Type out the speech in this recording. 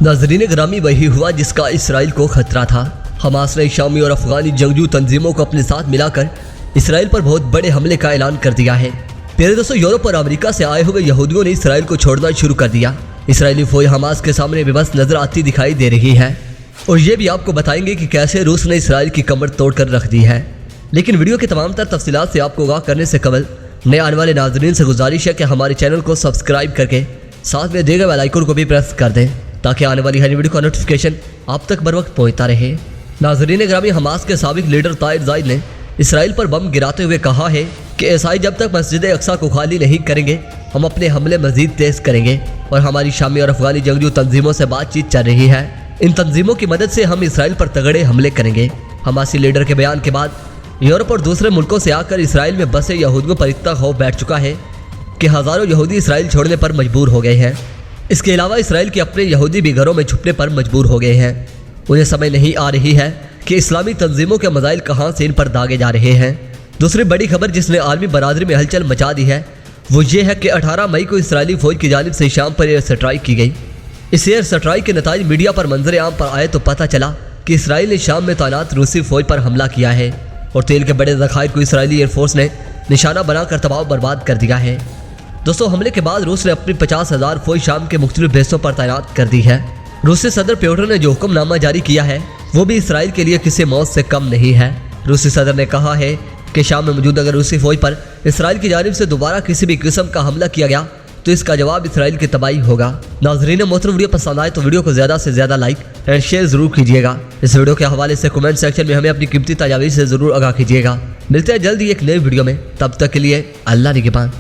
नाज़रीन ग्रामी वही हुआ जिसका इसराइल को खतरा था। हमास ने शामी और अफगानी जंगजू तंजीमों को अपने साथ मिलाकर इसराइल पर बहुत बड़े हमले का ऐलान कर दिया है। प्यारे दोस्तों, यूरोप और अमेरिका से आए हुए यहूदियों ने इसराइल को छोड़ना शुरू कर दिया। इसराइली फौज हमास के सामने बेबस नजर आती दिखाई दे रही है और ये भी आपको बताएंगे कि कैसे रूस ने इसराइल की कमर तोड़कर रख दी है। लेकिन वीडियो की तमाम तर तफसीलात से आपको आगाह करने से कबल नए आने वाले नाज़रीन से गुजारिश है कि हमारे चैनल को सब्सक्राइब करके साथ में दिए गए बेल आइकन को भी प्रेस कर दें ताकि आने वाली हर वीडियो का नोटिफिकेशन आप तक बर वक्त पहुँचता रहे। नाज़रीन ग्रामी, हमास के साबिक लीडर ताहिर ज़ाइद ने इसराइल पर बम गिराते हुए कहा है कि ईसाई जब तक मस्जिद अक्सा को खाली नहीं करेंगे हम अपने हमले मजीद तेज करेंगे और हमारी शामी और अफगानी जंगजू तंजीमों से बातचीत चल रही है। इन तंजीमों की मदद से हम इसराइल पर तगड़े हमले करेंगे। हमासी लीडर के बयान के बाद यूरोप और दूसरे मुल्कों से आकर इसराइल में बसे यहूदियों पर इतना खौफ बैठ चुका है कि हज़ारों यहूदी इसराइल छोड़ने पर मजबूर हो गए हैं। इसके अलावा इसराइल के अपने यहूदी भी घरों में छुपने पर मजबूर हो गए हैं। उन्हें समझ नहीं आ रही है कि इस्लामी तंजीमों के मज़ाइल कहाँ से इन पर दागे जा रहे हैं। दूसरी बड़ी खबर जिसने आलमी बरादरी में हलचल मचा दी है वो ये है कि 18 मई को इसराइली फौज की जानिब से शाम पर एयर स्ट्राइक की गई। इस एयर स्ट्राइक के नताइज मीडिया पर मंजर आम पर आए तो पता चला कि इसराइल ने शाम में तैनात रूसी फौज पर हमला किया है और तेल के बड़े ज़खायर को इसराइली एयरफोर्स ने निशाना बनाकर तबाह बर्बाद कर दिया है। दोस्तों, हमले के बाद रूस ने अपनी 50,000 फौज शाम के मुख्तलिफ बेसों पर तैनात कर दी है। रूसी सदर प्योटर ने जो हुक्मनामा जारी किया है वो भी इसराइल के लिए किसी मौत से कम नहीं है। रूसी सदर ने कहा है कि शाम में मौजूद अगर रूसी फौज पर इसराइल की जानिब से दोबारा किसी भी किस्म का हमला किया गया तो इसका जवाब इसराइल की तबाही होगा। नाज़रीन मोहतरम, वीडियो पसंद आए तो वीडियो को ज़्यादा से ज़्यादा लाइक एंड शेयर ज़रूर कीजिएगा। इस वीडियो के हवाले से कमेंट सेक्शन में हमें अपनी कीमती तजावीज़ से ज़रूर आगाह कीजिएगा। मिलते हैं जल्द ही एक नई वीडियो में, तब तक के लिए अल्लाह निगहबान।